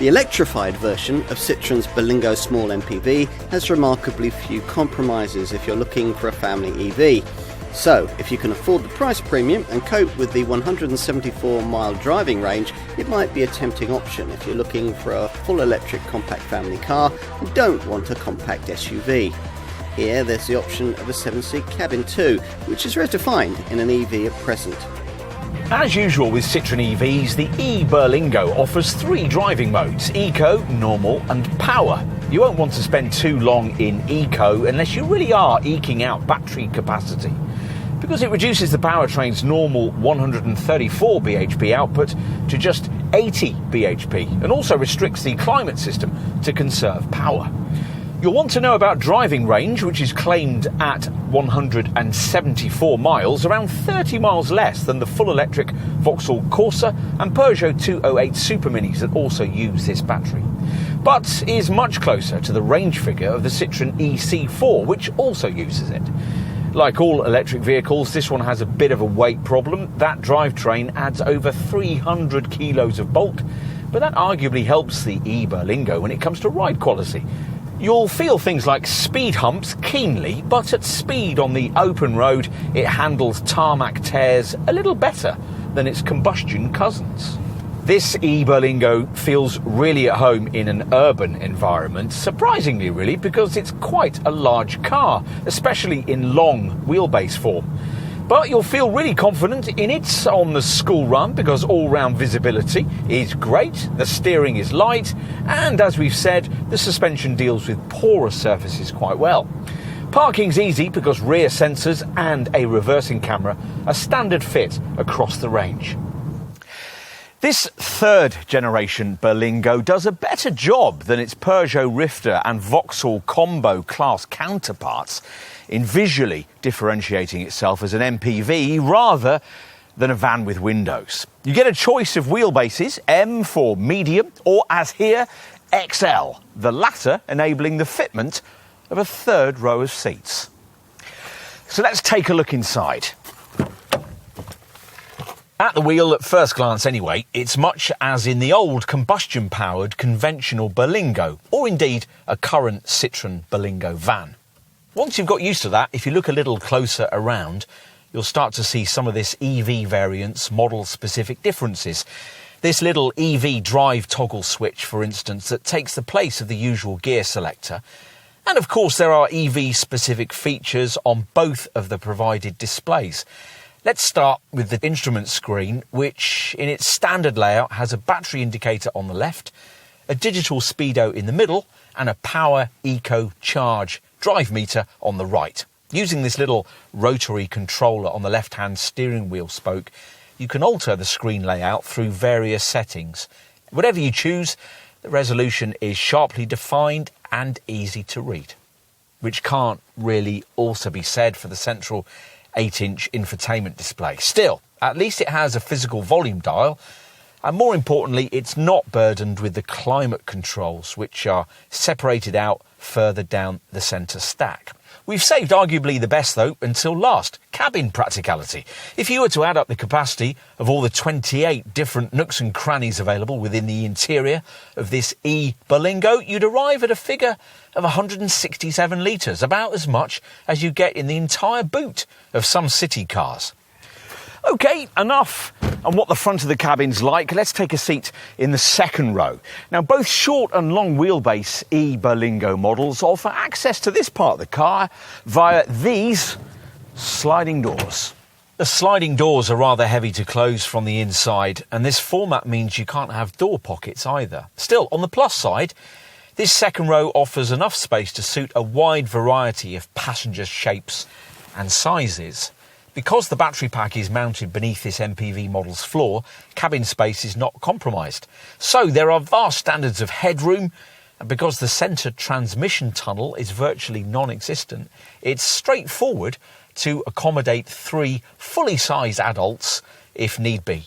The electrified version of Citroen's Ber-lingo small MPV has remarkably few compromises if you're looking for a family EV. So, if you can afford the price premium and cope with the 174-mile driving range, it might be a tempting option if you're looking for a full electric compact family car and don't want a compact SUV. Here there's the option of a 7-seat cabin too, which is rare to find in an EV at present. As usual with Citroen EVs, the e-Berlingo offers 3 driving modes: Eco, Normal and Power. You won't want to spend too long in Eco unless you really are eking out battery capacity, because it reduces the powertrain's normal 134 bhp output to just 80 bhp and also restricts the climate system to conserve power. You'll want to know about driving range, which is claimed at 174 miles, around 30 miles less than the full electric Vauxhall Corsa and Peugeot 208 Super Minis that also use this battery, but is much closer to the range figure of the Citroen EC4, which also uses it. Like all electric vehicles, this one has a bit of a weight problem. That drivetrain adds over 300 kilos of bulk, but that arguably helps the e-Berlingo when it comes to ride quality. You'll feel things like speed humps keenly, but at speed on the open road, it handles tarmac tears a little better than its combustion cousins. This e-Berlingo feels really at home in an urban environment, surprisingly really, because it's quite a large car, especially in long wheelbase form. But you'll feel really confident in it on the school run because all-round visibility is great, the steering is light, and as we've said, the suspension deals with porous surfaces quite well. Parking's easy because rear sensors and a reversing camera are standard fit across the range. This third generation Ber-lingo does a better job than its Peugeot Rifter and Vauxhall Combo class counterparts in visually differentiating itself as an MPV rather than a van with windows. You get a choice of wheelbases, M for medium, or as here, XL, the latter enabling the fitment of a third row of seats. So let's take a look inside. At the wheel, at first glance anyway, it's much as in the old combustion-powered conventional Ber-lingo, or indeed a current Citroen Ber-lingo van. Once you've got used to that, if you look a little closer around, you'll start to see some of this EV variant's model-specific differences. This little EV drive toggle switch, for instance, that takes the place of the usual gear selector. And of course there are EV-specific features on both of the provided displays. Let's start with the instrument screen, which in its standard layout has a battery indicator on the left, a digital speedo in the middle, and a power eco charge drive meter on the right. Using this little rotary controller on the left-hand steering wheel spoke, you can alter the screen layout through various settings. Whatever you choose, the resolution is sharply defined and easy to read, which can't really also be said for the central 8-inch infotainment display. Still, at least it has a physical volume dial, and more importantly, it's not burdened with the climate controls, which are separated out further down the centre stack. We've saved arguably the best, though, until last: cabin practicality. If you were to add up the capacity of all the 28 different nooks and crannies available within the interior of this e-Berlingo, you'd arrive at a figure of 167 litres, about as much as you get in the entire boot of some city cars. OK, enough on what the front of the cabin's like. Let's take a seat in the second row. Now, both short and long wheelbase e-Berlingo models offer access to this part of the car via these sliding doors. The sliding doors are rather heavy to close from the inside, and this format means you can't have door pockets either. Still, on the plus side, this second row offers enough space to suit a wide variety of passenger shapes and sizes. Because the battery pack is mounted beneath this MPV model's floor, cabin space is not compromised. So there are vast standards of headroom, and because the centre transmission tunnel is virtually non-existent, it's straightforward to accommodate 3 fully sized adults if need be.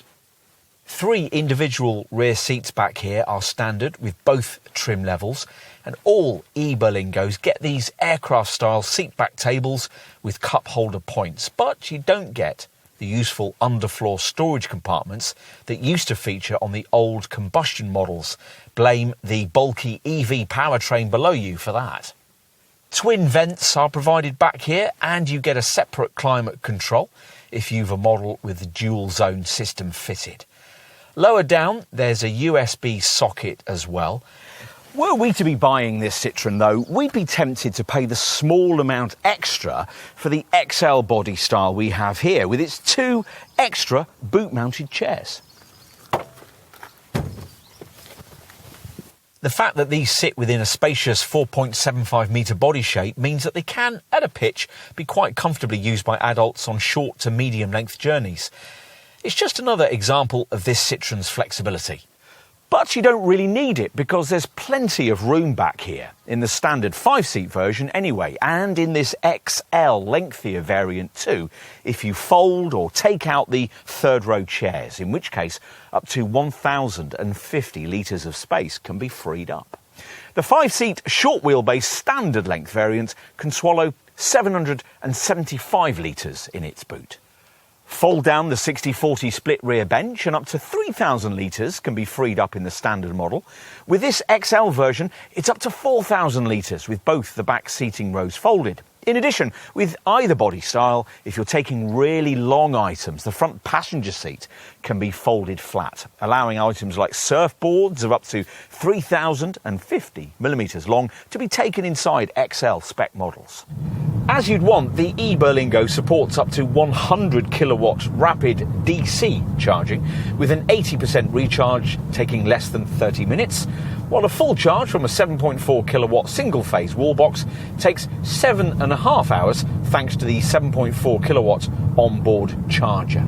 3 individual rear seats back here are standard with both trim levels, and all e-Berlingos get these aircraft-style seat back tables with cup holder points, but you don't get the useful underfloor storage compartments that used to feature on the old combustion models. Blame the bulky EV powertrain below you for that. Twin vents are provided back here, and you get a separate climate control if you've a model with the dual zone system fitted. Lower down, there's a USB socket as well. Were we to be buying this Citroen though, we'd be tempted to pay the small amount extra for the XL body style we have here, with its 2 extra boot-mounted chairs. The fact that these sit within a spacious 4.75 metre body shape means that they can, at a pitch, be quite comfortably used by adults on short to medium length journeys. It's just another example of this Citroen's flexibility. But you don't really need it, because there's plenty of room back here, in the standard 5-seat version anyway, and in this XL lengthier variant too, if you fold or take out the third row chairs, in which case up to 1,050 litres of space can be freed up. The 5-seat short wheelbase standard length variant can swallow 775 litres in its boot. Fold down the 60-40 split rear bench and up to 3,000 litres can be freed up in the standard model. With this XL version, it's up to 4,000 litres with both the back seating rows folded. In addition, with either body style, if you're taking really long items, the front passenger seat can be folded flat, allowing items like surfboards of up to 3,050 millimetres long to be taken inside XL spec models. As you'd want, the e-Berlingo supports up to 100 kilowatt rapid DC charging, with an 80% recharge taking less than 30 minutes, while a full charge from a 7.4 kilowatt single-phase wall box takes 7.5 hours thanks to the 7.4 kilowatt onboard charger.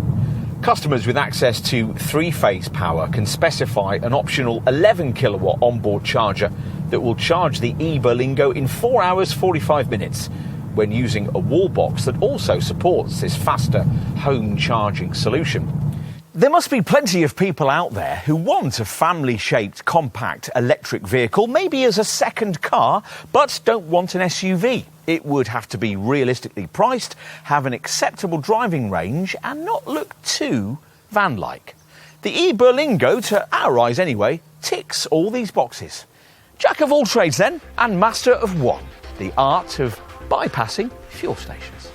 Customers with access to 3-phase power can specify an optional 11 kilowatt onboard charger that will charge the e-Berlingo in 4 hours 45 minutes when using a wall box that also supports this faster home charging solution. There must be plenty of people out there who want a family-shaped compact electric vehicle, maybe as a second car, but don't want an SUV. It would have to be realistically priced, have an acceptable driving range, and not look too van-like. The e-Berlingo, to our eyes anyway, ticks all these boxes. Jack of all trades then, and master of one: the art of bypassing fuel stations.